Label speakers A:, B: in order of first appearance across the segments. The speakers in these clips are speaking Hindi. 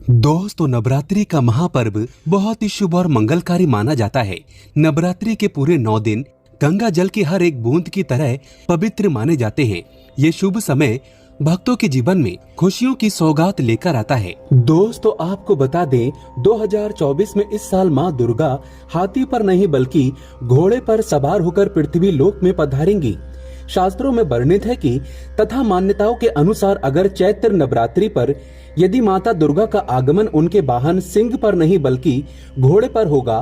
A: दोस्तों, नवरात्रि का महापर्व बहुत ही शुभ और मंगलकारी माना जाता है। नवरात्रि के पूरे 9 दिन गंगा जल की हर एक बूंद की तरह पवित्र माने जाते हैं। ये शुभ समय भक्तों के जीवन में खुशियों की सौगात लेकर आता है। दोस्तों, आपको बता दें 2024 में इस साल माँ दुर्गा हाथी पर नहीं बल्कि घोड़े पर सवार होकर पृथ्वी लोक में पधारेंगी। शास्त्रों में वर्णित है कि तथा मान्यताओं के अनुसार अगर चैत्र नवरात्रि पर यदि माता दुर्गा का आगमन उनके वाहन सिंह पर नहीं बल्कि घोड़े पर होगा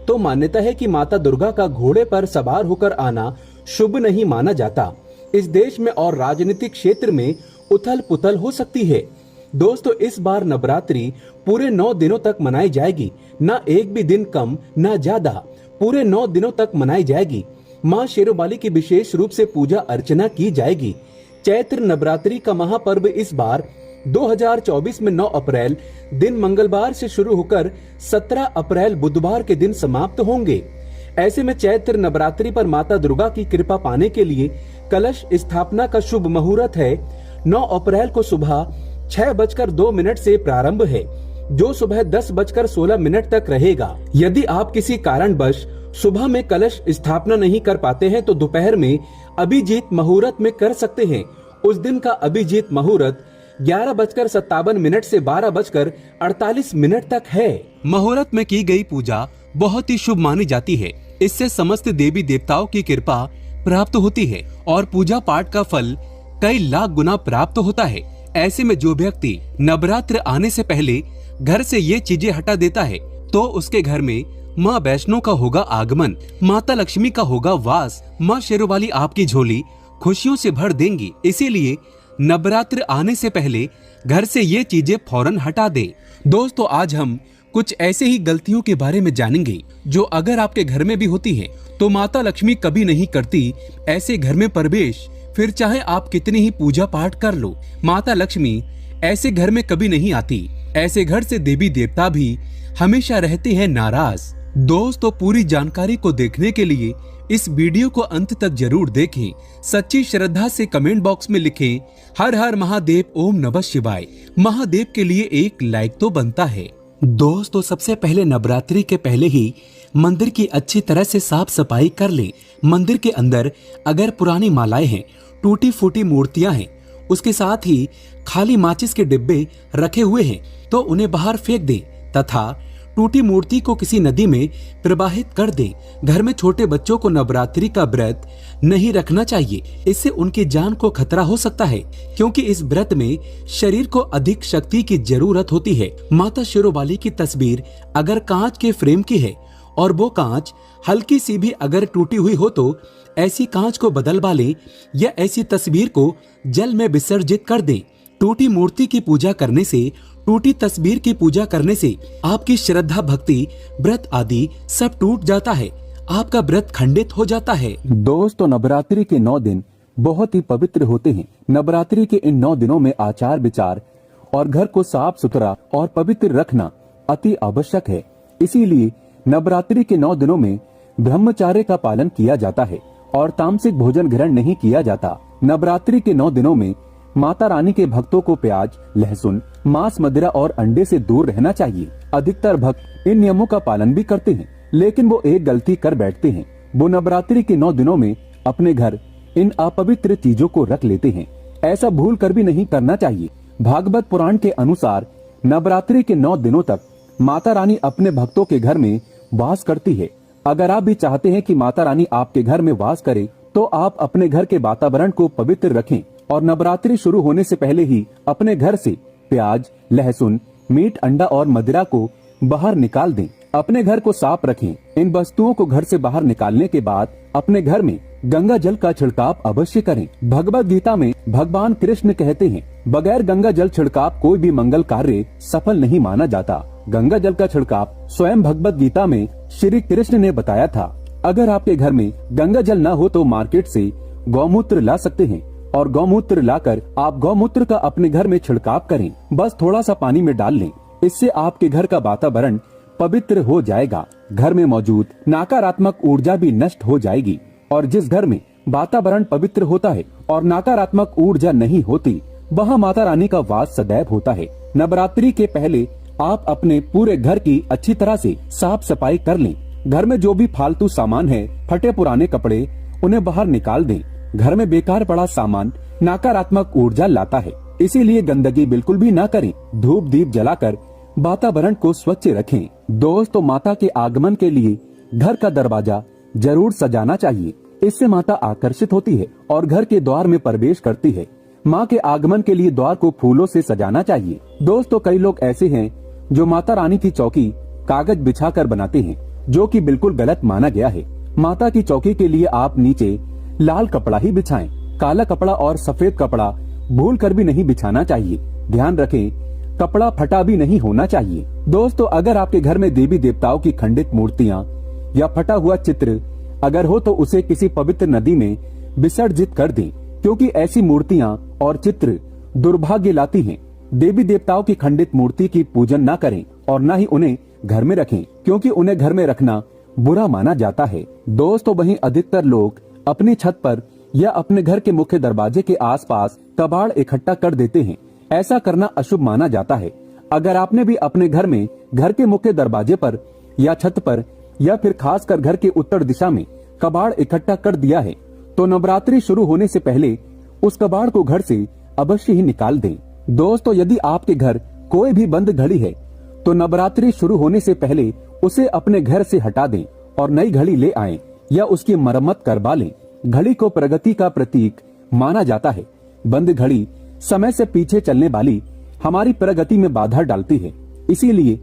A: तो मान्यता है कि माता दुर्गा का घोड़े पर सवार होकर आना शुभ नहीं माना जाता। इस देश में और राजनीतिक क्षेत्र में उथल पुथल हो सकती है। दोस्तों, इस बार नवरात्रि पूरे 9 दिनों तक मनाई जाएगी। न एक भी दिन कम न ज्यादा, पूरे 9 दिनों तक मनाई जाएगी। माँ शेरोवाली की विशेष रूप से पूजा अर्चना की जाएगी। चैत्र नवरात्रि का महापर्व इस बार 2024 में 9 अप्रैल दिन मंगलवार से शुरू होकर 17 अप्रैल बुधवार के दिन समाप्त होंगे। ऐसे में चैत्र नवरात्रि पर माता दुर्गा की कृपा पाने के लिए कलश स्थापना का शुभ मुहूर्त है। 9 अप्रैल को सुबह 6:02 से प्रारंभ है, जो सुबह 10:16 तक रहेगा। यदि आप किसी कारणवश सुबह में कलश स्थापना नहीं कर पाते हैं तो दोपहर में अभिजीत मुहूर्त में कर सकते हैं। उस दिन का अभिजीत मुहूर्त 11:57 से 12:48 तक है। मुहूर्त में की गई पूजा बहुत ही शुभ मानी जाती है। इससे समस्त देवी देवताओं की कृपा प्राप्त होती है और पूजा पाठ का फल कई लाख गुना प्राप्त होता है। ऐसे में जो व्यक्ति नवरात्र आने से पहले घर से ये चीजें हटा देता है तो उसके घर में माँ वैष्णो का होगा आगमन, माता लक्ष्मी का होगा वास। माँ शेरोवाली आपकी झोली खुशियों से भर देंगी। इसीलिए नवरात्र आने से पहले घर से ये चीजें फौरन हटा दें। दोस्तों, आज हम कुछ ऐसे ही गलतियों के बारे में जानेंगे जो अगर आपके घर में भी होती है तो माता लक्ष्मी कभी नहीं करती ऐसे घर में प्रवेश। फिर चाहे आप कितनी ही पूजा पाठ कर लो, माता लक्ष्मी ऐसे घर में कभी नहीं आती। ऐसे घर से देवी देवता भी हमेशा रहते हैं नाराज। दोस्तों, पूरी जानकारी को देखने के लिए इस वीडियो को अंत तक जरूर देखें। सच्ची श्रद्धा से कमेंट बॉक्स में लिखें हर हर महादेव, ओम नमः शिवाय। महादेव के लिए एक लाइक तो बनता है। दोस्तों, सबसे पहले नवरात्रि के पहले ही मंदिर की अच्छी तरह से साफ सफाई कर लें। मंदिर के अंदर अगर पुरानी मालाएं हैं, टूटी फूटी मूर्तियां हैं, उसके साथ ही खाली माचिस के डिब्बे रखे हुए हैं तो उन्हें बाहर फेंक दें तथा टूटी मूर्ति को किसी नदी में प्रवाहित कर दें। घर में छोटे बच्चों को नवरात्रि का व्रत नहीं रखना चाहिए। इससे उनकी जान को खतरा हो सकता है, क्योंकि इस व्रत में शरीर को अधिक शक्ति की जरूरत होती है। माता शेरोवाली की तस्वीर अगर कांच के फ्रेम की है और वो कांच हल्की सी भी अगर टूटी हुई हो तो ऐसी कांच को बदलवा लें या ऐसी तस्वीर को जल में विसर्जित कर दें। टूटी मूर्ति की पूजा करने से, टूटी तस्वीर की पूजा करने से आपकी श्रद्धा, भक्ति, व्रत आदि सब टूट जाता है। आपका व्रत खंडित हो जाता है।
B: दोस्तों, नवरात्रि के 9 दिन बहुत ही पवित्र होते हैं। नवरात्रि के इन 9 दिनों में आचार विचार और घर को साफ सुथरा और पवित्र रखना अति आवश्यक है। इसीलिए नवरात्रि के 9 दिनों में ब्रह्मचर्य का पालन किया जाता है और तामसिक भोजन ग्रहण नहीं किया जाता। नवरात्रि के 9 दिनों में माता रानी के भक्तों को प्याज, लहसुन, मांस, मदिरा और अंडे से दूर रहना चाहिए। अधिकतर भक्त इन नियमों का पालन भी करते हैं, लेकिन वो एक गलती कर बैठते हैं। वो नवरात्रि के 9 दिनों में अपने घर इन अपवित्र चीजों को रख लेते हैं। ऐसा भूल कर भी नहीं करना चाहिए। भागवत पुराण के अनुसार नवरात्रि के 9 दिनों तक माता रानी अपने भक्तों के घर में वास करती है। अगर आप भी चाहते हैं कि माता रानी आपके घर में वास करे तो आप अपने घर के वातावरण को पवित्र रखें और नवरात्रि शुरू होने से पहले ही अपने घर से प्याज, लहसुन, मीट, अंडा और मदिरा को बाहर निकाल दें। अपने घर को साफ रखें। इन वस्तुओं को घर से बाहर निकालने के बाद अपने घर में गंगा जल का छिड़काव अवश्य करें। भगवद गीता में भगवान कृष्ण कहते हैं, बगैर गंगा जल छिड़काव कोई भी मंगल कार्य सफल नहीं माना जाता। गंगा जल का छिड़काव स्वयं भगवद गीता में श्री कृष्ण ने बताया था। अगर आपके घर में गंगा जल न हो तो मार्केट से गौमूत्र ला सकते हैं और गौमूत्र लाकर आप गौमूत्र का अपने घर में छिड़काव करें। बस थोड़ा सा पानी में डाल लें। इससे आपके घर का वातावरण पवित्र हो जाएगा। घर में मौजूद नकारात्मक ऊर्जा भी नष्ट हो जाएगी और जिस घर में वातावरण पवित्र होता है और नकारात्मक ऊर्जा नहीं होती, वहाँ माता रानी का वास सदैव होता है। नवरात्रि के पहले आप अपने पूरे घर की अच्छी तरह से साफ सफाई कर लें। घर में जो भी फालतू सामान है, फटे पुराने कपड़े, उन्हें बाहर निकाल दें। घर में बेकार पड़ा सामान नकारात्मक ऊर्जा लाता है, इसीलिए गंदगी बिल्कुल भी ना करें। धूप दीप जलाकर वातावरण को स्वच्छ रखें। दोस्तों, माता के आगमन के लिए घर का दरवाजा जरूर सजाना चाहिए। इससे माता आकर्षित होती है और घर के द्वार में प्रवेश करती है। माँ के आगमन के लिए द्वार को फूलों से सजाना चाहिए। दोस्तों, कई लोग ऐसे हैं जो माता रानी की चौकी कागज बिछाकर बनाते हैं, जो कि बिल्कुल गलत माना गया है। माता की चौकी के लिए आप नीचे लाल कपड़ा ही बिछाएं। काला कपड़ा और सफेद कपड़ा भूल कर भी नहीं बिछाना चाहिए। ध्यान रखें, कपड़ा फटा भी नहीं होना चाहिए। दोस्तों, अगर आपके घर में देवी देवताओं की खंडित मूर्तियाँ या फटा हुआ चित्र अगर हो तो उसे किसी पवित्र नदी में विसर्जित कर दें, क्योंकि ऐसी मूर्तियाँ और चित्र दुर्भाग्य लाती हैं। देवी देवताओं की खंडित मूर्ति की पूजन न करें और न ही उन्हें घर में रखें, क्योंकि उन्हें घर में रखना बुरा माना जाता है। दोस्तों, वहीं अधिकतर लोग अपनी छत पर या अपने घर के मुख्य दरवाजे के आसपास कबाड़ इकट्ठा कर देते हैं। ऐसा करना अशुभ माना जाता है। अगर आपने भी अपने घर में घर के मुख्य दरवाजे पर या छत पर या फिर खासकर घर के उत्तर दिशा में कबाड़ इकट्ठा कर दिया है, तो नवरात्रि शुरू होने से पहले उस कबाड़ को घर से अवश्य ही निकाल दें। दोस्तों, यदि आपके घर कोई भी बंद घड़ी है तो नवरात्रि शुरू होने से पहले उसे अपने घर से हटा दें और नई घड़ी ले आएं या उसकी मरम्मत करवा लें। घड़ी को प्रगति का प्रतीक माना जाता है। बंद घड़ी समय से पीछे चलने वाली हमारी प्रगति में बाधा डालती है। इसीलिए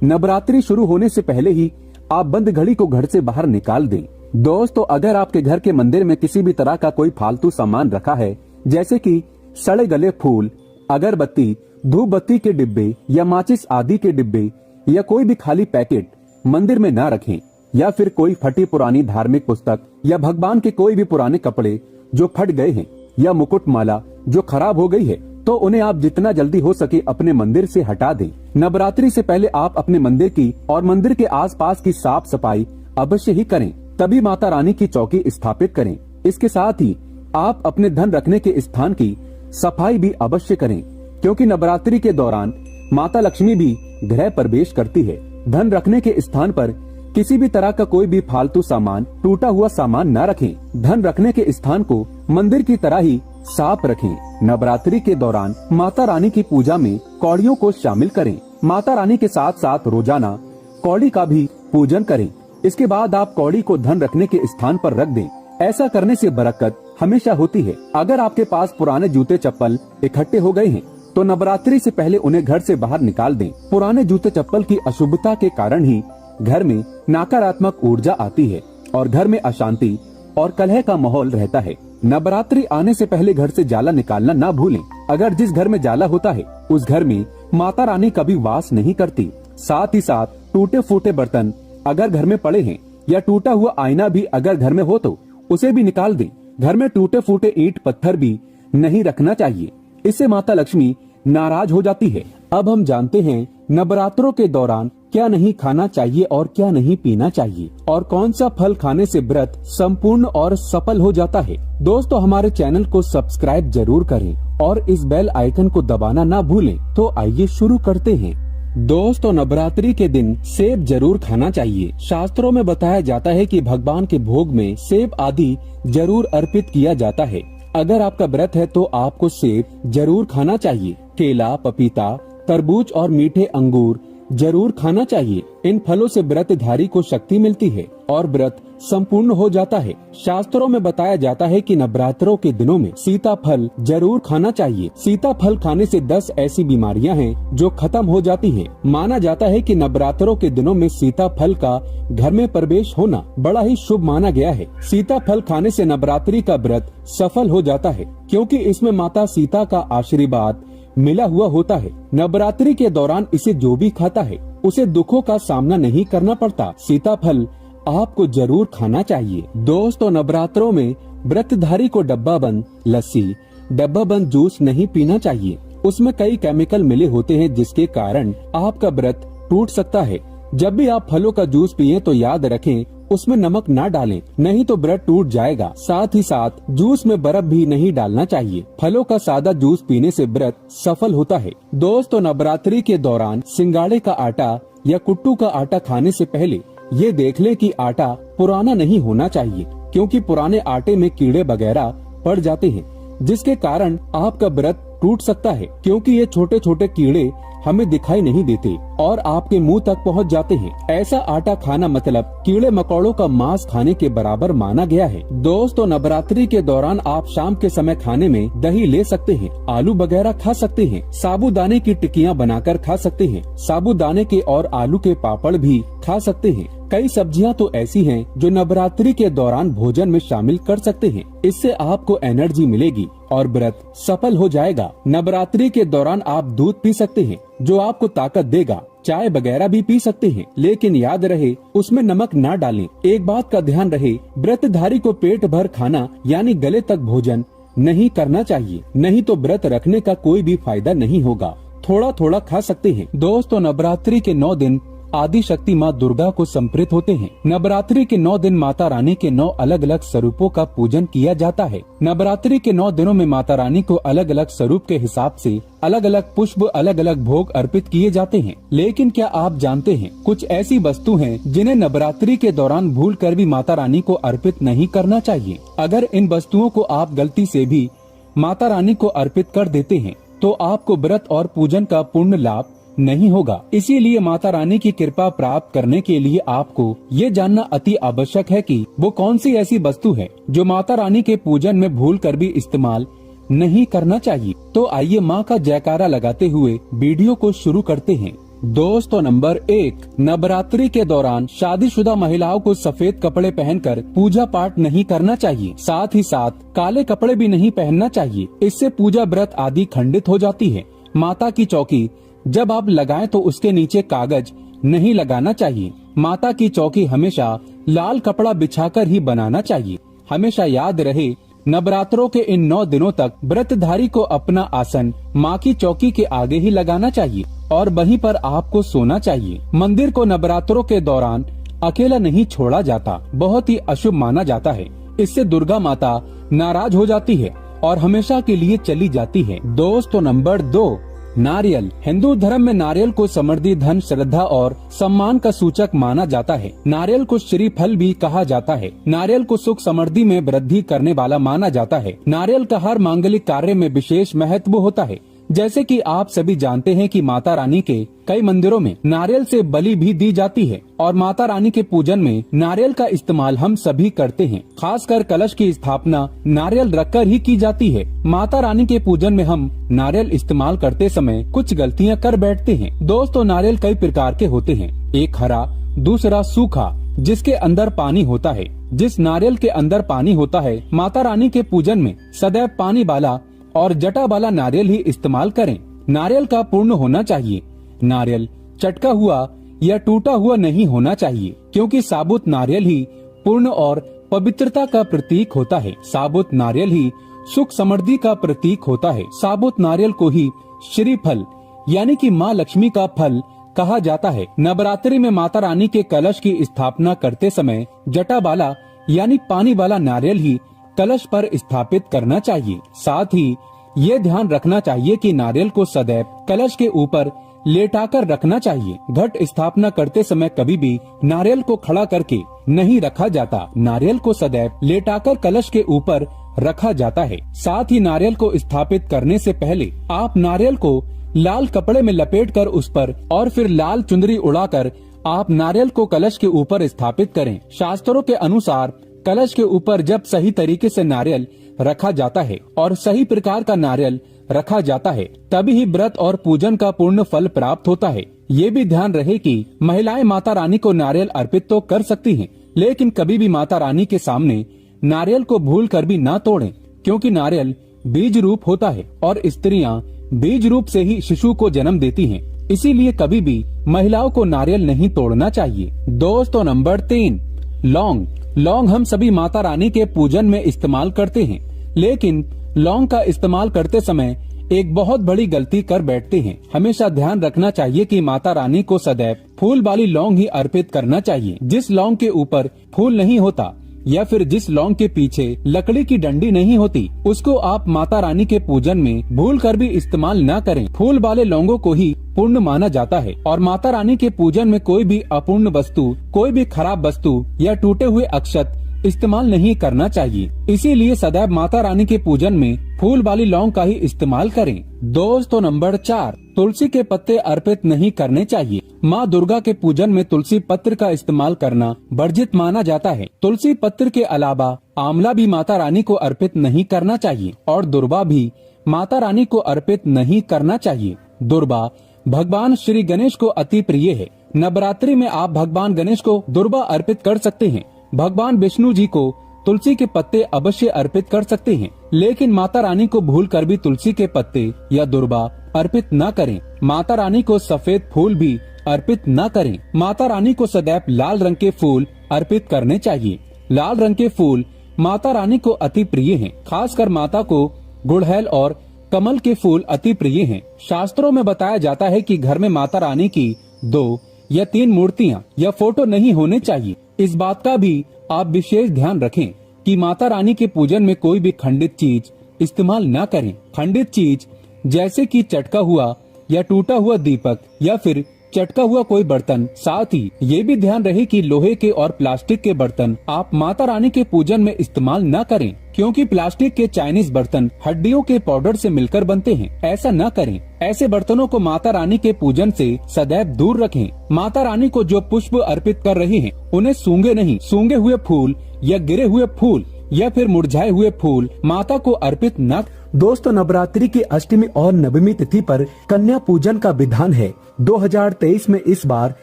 B: नवरात्रि शुरू होने से पहले ही आप बंद घड़ी को घर से बाहर निकाल दें। दोस्तों, अगर आपके घर के मंदिर में किसी भी तरह का कोई फालतू सामान रखा है, जैसे कि सड़े गले फूल, अगरबत्ती, धूप बत्ती के डिब्बे या माचिस आदि के डिब्बे या कोई भी खाली पैकेट मंदिर में न रखें, या फिर कोई फटी पुरानी धार्मिक पुस्तक या भगवान के कोई भी पुराने कपड़े जो फट गए हैं या मुकुट माला जो खराब हो गई है, तो उन्हें आप जितना जल्दी हो सके अपने मंदिर से हटा दें। नवरात्रि से पहले आप अपने मंदिर की और मंदिर के आसपास की साफ सफाई अवश्य ही करें, तभी माता रानी की चौकी स्थापित करें। इसके साथ ही आप अपने धन रखने के स्थान की सफाई भी अवश्य करें, क्योंकि नवरात्रि के दौरान माता लक्ष्मी भी गृह प्रवेश करती है। धन रखने के स्थान पर किसी भी तरह का कोई भी फालतू सामान, टूटा हुआ सामान न रखें। धन रखने के स्थान को मंदिर की तरह ही साफ रखें। नवरात्रि के दौरान माता रानी की पूजा में कौड़ियों को शामिल करें। माता रानी के साथ साथ रोजाना कौड़ी का भी पूजन करें। इसके बाद आप कौड़ी को धन रखने के स्थान पर रख दें। ऐसा करने से बरकत हमेशा होती है। अगर आपके पास पुराने जूते चप्पल इकट्ठे हो गए हैं तो नवरात्रि से पहले उन्हें घर से बाहर निकाल दें। पुराने जूते चप्पल की अशुभता के कारण ही घर में नकारात्मक ऊर्जा आती है और घर में अशांति और कलह का माहौल रहता है। नवरात्रि आने से पहले घर से जाला निकालना ना भूलें। अगर जिस घर में जाला होता है उस घर में माता रानी कभी वास नहीं करती। साथ ही साथ टूटे फूटे बर्तन अगर घर में पड़े हैं या टूटा हुआ आईना भी अगर घर में हो तो उसे भी निकाल दें। घर में टूटे फूटे ईंट पत्थर भी नहीं रखना चाहिए, इससे माता लक्ष्मी नाराज हो जाती है। अब हम जानते हैं नवरात्रों के दौरान क्या नहीं खाना चाहिए और क्या नहीं पीना चाहिए और कौन सा फल खाने से व्रत संपूर्ण और सफल हो जाता है। दोस्तों, हमारे चैनल को सब्सक्राइब जरूर करें और इस बेल आइकन को दबाना ना भूलें। तो आइए शुरू करते हैं। दोस्तों, नवरात्रि के दिन सेब जरूर खाना चाहिए। शास्त्रों में बताया जाता है कि भगवान के भोग में सेब आदि जरूर अर्पित किया जाता है। अगर आपका व्रत है तो आपको सेब जरूर खाना चाहिए। केला, पपीता, तरबूज और मीठे अंगूर जरूर खाना चाहिए। इन फलों से व्रतधारी को शक्ति मिलती है और व्रत संपूर्ण हो जाता है। शास्त्रों में बताया जाता है कि नवरात्रों के दिनों में सीताफल जरूर खाना चाहिए। सीताफल खाने से 10 ऐसी बीमारियां हैं जो खत्म हो जाती हैं। माना जाता है कि नवरात्रों के दिनों में सीताफल का घर में प्रवेश होना बड़ा ही शुभ माना गया है। सीताफल खाने से नवरात्रि का व्रत सफल हो जाता है, क्योंकि इसमें माता सीता का आशीर्वाद मिला हुआ होता है। नवरात्रि के दौरान इसे जो भी खाता है उसे दुखों का सामना नहीं करना पड़ता। सीताफल आपको जरूर खाना चाहिए। दोस्तों, नवरात्रों में व्रतधारी को डब्बा बंद लस्सी, डब्बा बंद जूस नहीं पीना चाहिए। उसमें कई केमिकल मिले होते हैं जिसके कारण आपका व्रत टूट सकता है। जब भी आप फलों का जूस पिएं तो याद रखें उसमें नमक ना डालें, नहीं तो व्रत टूट जाएगा। साथ ही साथ जूस में बर्फ भी नहीं डालना चाहिए। फलों का सादा जूस पीने से व्रत सफल होता है। दोस्तों, नवरात्रि के दौरान सिंगाड़े का आटा या कुट्टू का आटा खाने से पहले ये देख लें कि आटा पुराना नहीं होना चाहिए, क्योंकि पुराने आटे में कीड़े वगैरह पड़ जाते हैं, जिसके कारण आपका व्रत टूट सकता है, क्योंकि ये छोटे छोटे कीड़े हमें दिखाई नहीं देते और आपके मुंह तक पहुंच जाते हैं। ऐसा आटा खाना मतलब कीड़े मकोड़ों का मांस खाने के बराबर माना गया है। दोस्तों, नवरात्रि के दौरान आप शाम के समय खाने में दही ले सकते हैं, आलू वगैरह खा सकते हैं, साबूदाने की टिक्कियां बनाकर खा सकते हैं, साबूदाने के और आलू के पापड़ भी खा सकते हैं। कई सब्जियां तो ऐसी हैं जो नवरात्रि के दौरान भोजन में शामिल कर सकते हैं। इससे आपको एनर्जी मिलेगी और व्रत सफल हो जाएगा। नवरात्रि के दौरान आप दूध पी सकते हैं, जो आपको ताकत देगा। चाय वगैरह भी पी सकते हैं, लेकिन याद रहे उसमें नमक ना डालें। एक बात का ध्यान रहे, व्रतधारी को पेट भर खाना यानी गले तक भोजन नहीं करना चाहिए, नहीं तो व्रत रखने का कोई भी फायदा नहीं होगा। थोड़ा थोड़ा खा सकते हैं। दोस्तों, नवरात्रि के 9 दिन आदि शक्ति माँ दुर्गा को समर्पित होते हैं। नवरात्रि के 9 दिन माता रानी के 9 अलग अलग स्वरूपों का पूजन किया जाता है। नवरात्रि के 9 दिनों में माता रानी को अलग अलग स्वरूप के हिसाब से अलग अलग पुष्प, अलग अलग भोग अर्पित किए जाते हैं। लेकिन क्या आप जानते हैं, कुछ ऐसी वस्तु हैं जिन्हें नवरात्रि के दौरान भूलकर भी माता रानी को अर्पित नहीं करना चाहिए। अगर इन वस्तुओं को आप गलती से भी माता रानी को अर्पित कर देते हैं तो आपको व्रत और पूजन का पूर्ण लाभ नहीं होगा। इसीलिए माता रानी की कृपा प्राप्त करने के लिए आपको ये जानना अति आवश्यक है कि वो कौन सी ऐसी वस्तु है जो माता रानी के पूजन में भूलकर भी इस्तेमाल नहीं करना चाहिए। तो आइए माँ का जयकारा लगाते हुए वीडियो को शुरू करते हैं। दोस्तों, नंबर 1, नवरात्रि के दौरान शादीशुदा महिलाओं को सफेद कपड़े पहनकर पूजा पाठ नहीं करना चाहिए। साथ ही साथ काले कपड़े भी नहीं पहनना चाहिए, इससे पूजा व्रत आदि खंडित हो जाती है। माता की चौकी जब आप लगाएं तो उसके नीचे कागज नहीं लगाना चाहिए। माता की चौकी हमेशा लाल कपड़ा बिछाकर ही बनाना चाहिए। हमेशा याद रहे, नवरात्रों के इन 9 दिनों तक व्रतधारी को अपना आसन माँ की चौकी के आगे ही लगाना चाहिए और वहीं पर आपको सोना चाहिए। मंदिर को नवरात्रों के दौरान अकेला नहीं छोड़ा जाता, बहुत ही अशुभ माना जाता है। इससे दुर्गा माता नाराज हो जाती है और हमेशा के लिए चली जाती है। दोस्तों, नंबर 2, नारियल। हिंदू धर्म में नारियल को समृद्धि, धन, श्रद्धा और सम्मान का सूचक माना जाता है। नारियल को श्री फल भी कहा जाता है। नारियल को सुख समृद्धि में वृद्धि करने वाला माना जाता है। नारियल का हर मांगलिक कार्य में विशेष महत्व होता है। जैसे कि आप सभी जानते हैं कि माता रानी के कई मंदिरों में नारियल से बलि भी दी जाती है और माता रानी के पूजन में नारियल का इस्तेमाल हम सभी करते हैं। खासकर कलश की स्थापना नारियल रखकर ही की जाती है। माता रानी के पूजन में हम नारियल इस्तेमाल करते समय कुछ गलतियां कर बैठते हैं। दोस्तों, नारियल कई प्रकार के होते हैं। एक हरा, दूसरा सूखा, जिसके अंदर पानी होता है। जिस नारियल के अंदर पानी होता है, माता रानी के पूजन में सदैव पानी वाला और जटा वाला नारियल ही इस्तेमाल करें। नारियल का पूर्ण होना चाहिए। नारियल चटका हुआ या टूटा हुआ नहीं होना चाहिए, क्योंकि साबुत नारियल ही पूर्ण और पवित्रता का प्रतीक होता है। साबुत नारियल ही सुख समृद्धि का प्रतीक होता है। साबुत नारियल को ही श्रीफल यानी कि माँ लक्ष्मी का फल कहा जाता है। नवरात्रि में माता रानी के कलश की स्थापना करते समय जटा वाला यानी पानी वाला नारियल ही कलश पर स्थापित करना चाहिए। साथ ही ये ध्यान रखना चाहिए कि नारियल को सदैव कलश के ऊपर लेटाकर रखना चाहिए। घट स्थापना करते समय कभी भी नारियल को खड़ा करके नहीं रखा जाता। नारियल को सदैव लेटाकर कलश के ऊपर रखा जाता है। साथ ही नारियल को स्थापित करने से पहले आप नारियल को लाल कपड़े में लपेटकर उस पर और फिर लाल चुंदरी उड़ाकर आप नारियल को कलश के ऊपर स्थापित करें। शास्त्रों के अनुसार कलश के ऊपर जब सही तरीके से नारियल रखा जाता है और सही प्रकार का नारियल रखा जाता है, तभी ही व्रत और पूजन का पूर्ण फल प्राप्त होता है। ये भी ध्यान रहे कि महिलाएं माता रानी को नारियल अर्पित तो कर सकती हैं, लेकिन कभी भी माता रानी के सामने नारियल को भूल कर भी ना तोड़ें, क्योंकि नारियल बीज रूप होता है और स्त्रियां बीज रूप से ही शिशु को जन्म देती हैं। इसीलिए कभी भी महिलाओं को नारियल नहीं तोड़ना चाहिए। दोस्तों, नंबर 3, लौंग। लौंग हम सभी माता रानी के पूजन में इस्तेमाल करते हैं, लेकिन लौंग का इस्तेमाल करते समय एक बहुत बड़ी गलती कर बैठते हैं। हमेशा ध्यान रखना चाहिए कि माता रानी को सदैव फूल वाली लौंग ही अर्पित करना चाहिए। जिस लौंग के ऊपर फूल नहीं होता या फिर जिस लौंग के पीछे लकड़ी की डंडी नहीं होती, उसको आप माता रानी के पूजन में भूल कर भी इस्तेमाल न करें। फूल वाले लौंगों को ही पूर्ण माना जाता है और माता रानी के पूजन में कोई भी अपूर्ण वस्तु, कोई भी खराब वस्तु या टूटे हुए अक्षत इस्तेमाल नहीं करना चाहिए। इसीलिए सदैव माता रानी के पूजन में फूल वाली लौंग का ही इस्तेमाल करें। दोस्तों, नंबर 4, तुलसी के पत्ते अर्पित नहीं करने चाहिए। माँ दुर्गा के पूजन में तुलसी पत्र का इस्तेमाल करना वर्जित माना जाता है। तुलसी पत्र के अलावा आंवला भी माता रानी को अर्पित नहीं करना चाहिए और दुर्वा भी माता रानी को अर्पित नहीं करना चाहिए। दुर्वा भगवान श्री गणेश को अति प्रिय है। नवरात्रि में आप भगवान गणेश को दुर्वा अर्पित कर सकते हैं। भगवान विष्णु जी को तुलसी के पत्ते अवश्य अर्पित कर सकते हैं, लेकिन माता रानी को भूल कर भी तुलसी के पत्ते या दुर्वा अर्पित न करें। माता रानी को सफेद फूल भी अर्पित न करें। माता रानी को सदैव लाल रंग के फूल अर्पित करने चाहिए। लाल रंग के फूल माता रानी को अति प्रिय हैं। खासकर माता को गुड़हल और कमल के फूल अति प्रिय हैं। शास्त्रों में बताया जाता है कि घर में माता रानी की 2 या 3 मूर्तियां या फोटो नहीं होने चाहिए। इस बात का भी आप विशेष ध्यान रखें कि माता रानी के पूजन में कोई भी खंडित चीज इस्तेमाल न करें। खंडित चीज जैसे कि चटका हुआ या टूटा हुआ दीपक या फिर चटका हुआ कोई बर्तन। साथ ही ये भी ध्यान रहे कि लोहे के और प्लास्टिक के बर्तन आप माता रानी के पूजन में इस्तेमाल न करें, क्योंकि प्लास्टिक के चाइनीज बर्तन हड्डियों के पाउडर से मिलकर बनते हैं। ऐसा न करें। ऐसे बर्तनों को माता रानी के पूजन से सदैव दूर रखें। माता रानी को जो पुष्प अर्पित कर रहे हैं उन्हें सूंघे नहीं। सूंघे हुए फूल या गिरे हुए फूल या फिर मुरझाए हुए फूल माता को अर्पित न।
A: दोस्तों, नवरात्रि की अष्टमी और नवमी तिथि पर कन्या पूजन का विधान है। 2023 में इस बार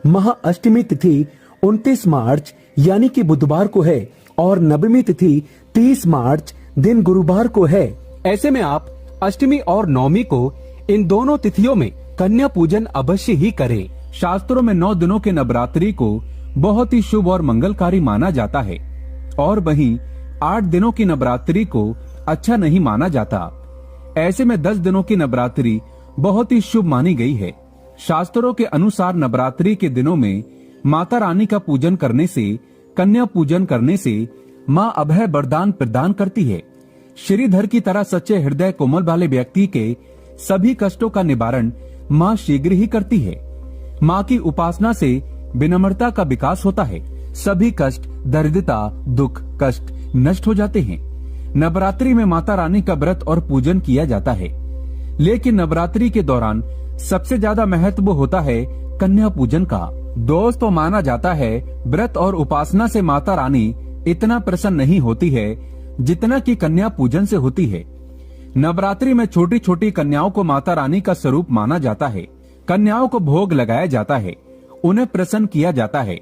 A: महाअष्टमी तिथि 29 मार्च यानी कि बुधवार को है और नवमी तिथि 30 मार्च दिन गुरुवार को है। ऐसे में आप अष्टमी और नवमी को इन दोनों तिथियों में कन्या पूजन अवश्य ही करें। शास्त्रों में 9 दिनों के नवरात्रि को बहुत ही शुभ और मंगलकारी माना जाता है और वहीं 8 दिनों की नवरात्रि को अच्छा नहीं माना जाता। ऐसे में 10 दिनों की नवरात्रि बहुत ही शुभ मानी गई है। शास्त्रों के अनुसार नवरात्रि के दिनों में माता रानी का पूजन करने से, कन्या पूजन करने से माँ अभय वरदान प्रदान करती है। श्रीधर की तरह सच्चे हृदय कोमल वाले व्यक्ति के सभी कष्टों का निवारण माँ शीघ्र ही करती है। माँ की उपासना से विनम्रता का विकास होता है। सभी कष्ट, दरिद्रता, दुख, कष्ट नष्ट हो जाते हैं। नवरात्रि में माता रानी का व्रत और पूजन किया जाता है, लेकिन नवरात्रि के दौरान सबसे ज्यादा महत्व होता है कन्या पूजन का। दोस्तों, माना जाता है व्रत और उपासना से माता रानी इतना प्रसन्न नहीं होती है जितना कि कन्या पूजन से होती है। नवरात्रि में छोटी छोटी कन्याओं को माता रानी का स्वरूप माना जाता है। कन्याओं को भोग लगाया जाता है, उन्हें प्रसन्न किया जाता है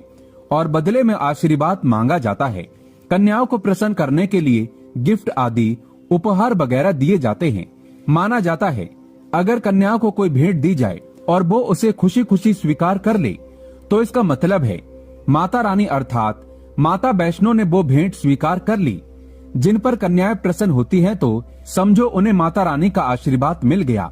A: और बदले में आशीर्वाद मांगा जाता है। कन्याओं को प्रसन्न करने के लिए गिफ्ट आदि उपहार वगैरह दिए जाते हैं। माना जाता है अगर कन्याओं को कोई भेंट दी जाए और वो उसे खुशी खुशी स्वीकार कर ले तो इसका मतलब है माता रानी अर्थात माता वैष्णो ने वो भेंट स्वीकार कर ली। जिन पर कन्याएं प्रसन्न होती हैं तो समझो उन्हें माता रानी का आशीर्वाद मिल गया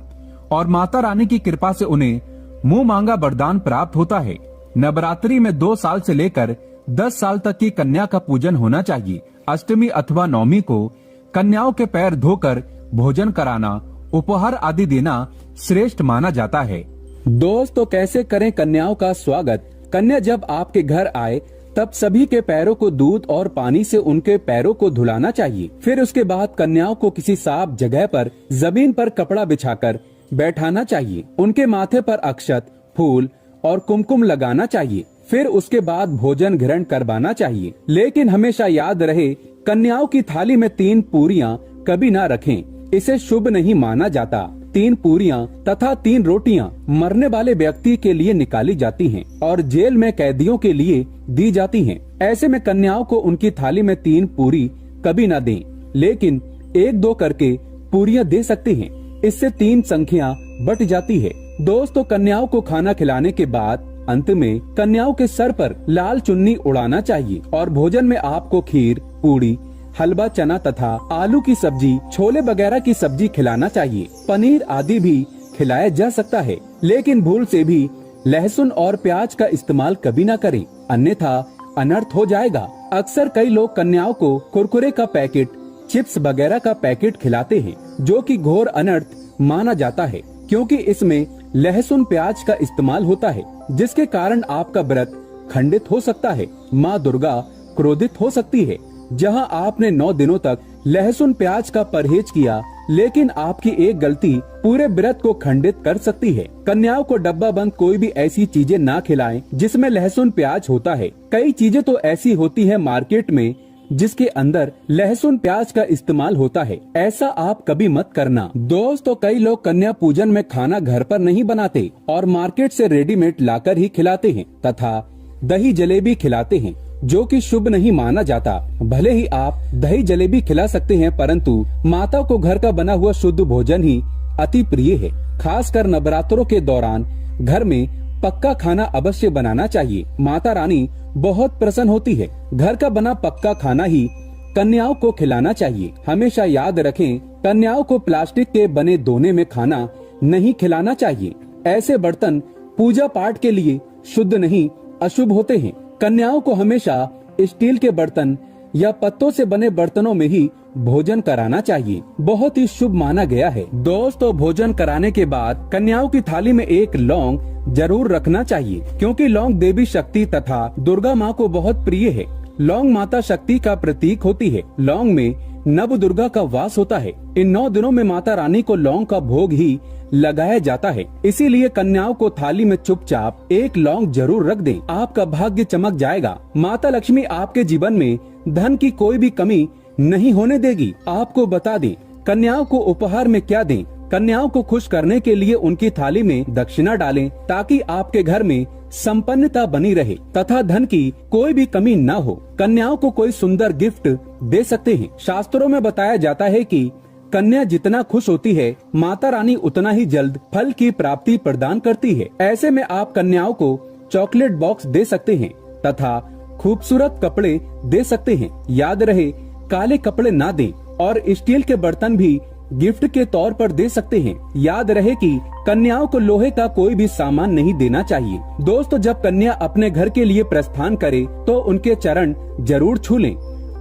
A: और माता रानी की कृपा से उन्हें मुंह मांगा वरदान प्राप्त होता है। नवरात्रि में 2 साल से लेकर 10 साल तक की कन्या का पूजन होना चाहिए। अष्टमी अथवा नवमी को कन्याओं के पैर धोकर भोजन कराना, उपहार आदि देना श्रेष्ठ माना जाता है।
B: दोस्तों, कैसे करें कन्याओं का स्वागत? कन्या जब आपके घर आए तब सभी के पैरों को दूध और पानी से उनके पैरों को धुलाना चाहिए। फिर उसके बाद कन्याओं को किसी साफ जगह पर जमीन पर कपड़ा बिछाकर बैठाना चाहिए। उनके माथे पर अक्षत, फूल और कुमकुम लगाना चाहिए। फिर उसके बाद भोजन ग्रहण करवाना चाहिए। लेकिन हमेशा याद रहे, कन्याओं की थाली में 3 पूरियां कभी ना रखें, इसे शुभ नहीं माना जाता। 3 पूरियां तथा 3 रोटियां मरने वाले व्यक्ति के लिए निकाली जाती हैं और जेल में कैदियों के लिए दी जाती हैं। ऐसे में कन्याओं को उनकी थाली में 3 पूरी कभी ना दें, लेकिन 1-2 करके पूरियां दे सकते हैं। इससे 3 संख्या बट जाती है। दोस्तों, कन्याओं को खाना खिलाने के बाद अंत में कन्याओं के सर पर लाल चुन्नी उड़ाना चाहिए और भोजन में आपको खीर, पूड़ी, हलवा, चना तथा आलू की सब्जी, छोले वगैरह की सब्जी खिलाना चाहिए। पनीर आदि भी खिलाया जा सकता है, लेकिन भूल से भी लहसुन और प्याज का इस्तेमाल कभी न करें, अन्यथा अनर्थ हो जाएगा। अक्सर कई लोग कन्याओं को कुरकुरे का पैकेट, चिप्स वगैरह का पैकेट खिलाते हैं, जो कि घोर अनर्थ माना जाता है, क्योंकि इसमें लहसुन प्याज का इस्तेमाल होता है, जिसके कारण आपका व्रत खंडित हो सकता है। माँ दुर्गा क्रोधित हो सकती है। जहां आपने 9 दिनों तक लहसुन प्याज का परहेज किया, लेकिन आपकी एक गलती पूरे व्रत को खंडित कर सकती है। कन्याओं को डब्बा बंद कोई भी ऐसी चीजें ना खिलाएं जिसमें लहसुन प्याज होता है। कई चीजें तो ऐसी होती है मार्केट में जिसके अंदर लहसुन प्याज का इस्तेमाल होता है, ऐसा आप कभी मत करना। दोस्तों, कई लोग कन्या पूजन में खाना घर पर नहीं बनाते और मार्केट से रेडीमेड लाकर ही खिलाते हैं तथा दही जलेबी खिलाते हैं, जो कि शुभ नहीं माना जाता। भले ही आप दही जलेबी खिला सकते हैं, परंतु माता को घर का बना हुआ शुद्ध भोजन ही अति प्रिय है। खासकर नवरात्रों के दौरान घर में पक्का खाना अवश्य बनाना चाहिए। माता रानी बहुत प्रसन्न होती है। घर का बना पक्का खाना ही कन्याओं को खिलाना चाहिए। हमेशा याद रखें, कन्याओं को प्लास्टिक के बने दोने में खाना नहीं खिलाना चाहिए। ऐसे बर्तन पूजा पाठ के लिए शुद्ध नहीं, अशुभ होते हैं। कन्याओं को हमेशा स्टील के बर्तन या पत्तों से बने बर्तनों में ही भोजन कराना चाहिए, बहुत ही शुभ माना गया है। दोस्तों, भोजन कराने के बाद कन्याओं की थाली में एक लौंग जरूर रखना चाहिए, क्योंकि लौंग देवी शक्ति तथा दुर्गा माँ को बहुत प्रिय है। लौंग माता शक्ति का प्रतीक होती है। लौंग में नव दुर्गा का वास होता है। इन 9 दिनों में माता रानी को लौंग का भोग ही लगाया जाता है। इसीलिए कन्याओं को थाली में चुपचाप एक लौंग जरूर रख दें। आपका भाग्य चमक जाएगा। माता लक्ष्मी आपके जीवन में धन की कोई भी कमी नहीं होने देगी। आपको बता दें, कन्याओं को उपहार में क्या दें। कन्याओं को खुश करने के लिए उनकी थाली में दक्षिणा डालें, ताकि आपके घर में संपन्नता बनी रहे तथा धन की कोई भी कमी न हो। कन्याओं को कोई सुंदर गिफ्ट दे सकते हैं। शास्त्रों में बताया जाता है कि कन्या जितना खुश होती है, माता रानी उतना ही जल्द फल की प्राप्ति प्रदान करती है। ऐसे में आप कन्याओं को चॉकलेट बॉक्स दे सकते हैं तथा खूबसूरत कपड़े दे सकते हैं। याद रहे, काले कपड़े ना दें और स्टील के बर्तन भी गिफ्ट के तौर पर दे सकते हैं। याद रहे कि कन्याओं को लोहे का कोई भी सामान नहीं देना चाहिए। दोस्तों, जब कन्या अपने घर के लिए प्रस्थान करे तो उनके चरण जरूर छू लें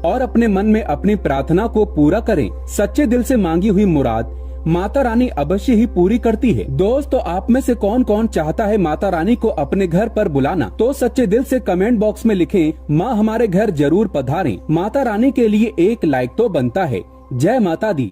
B: और अपने मन में अपनी प्रार्थना को पूरा करें। सच्चे दिल से मांगी हुई मुराद माता रानी अवश्य ही पूरी करती है। दोस्तों, आप में से कौन कौन चाहता है माता रानी को अपने घर पर बुलाना? तो सच्चे दिल से कमेंट बॉक्स में लिखें, माँ हमारे घर जरूर पधारें। माता रानी के लिए एक लाइक तो बनता है। जय माता दी।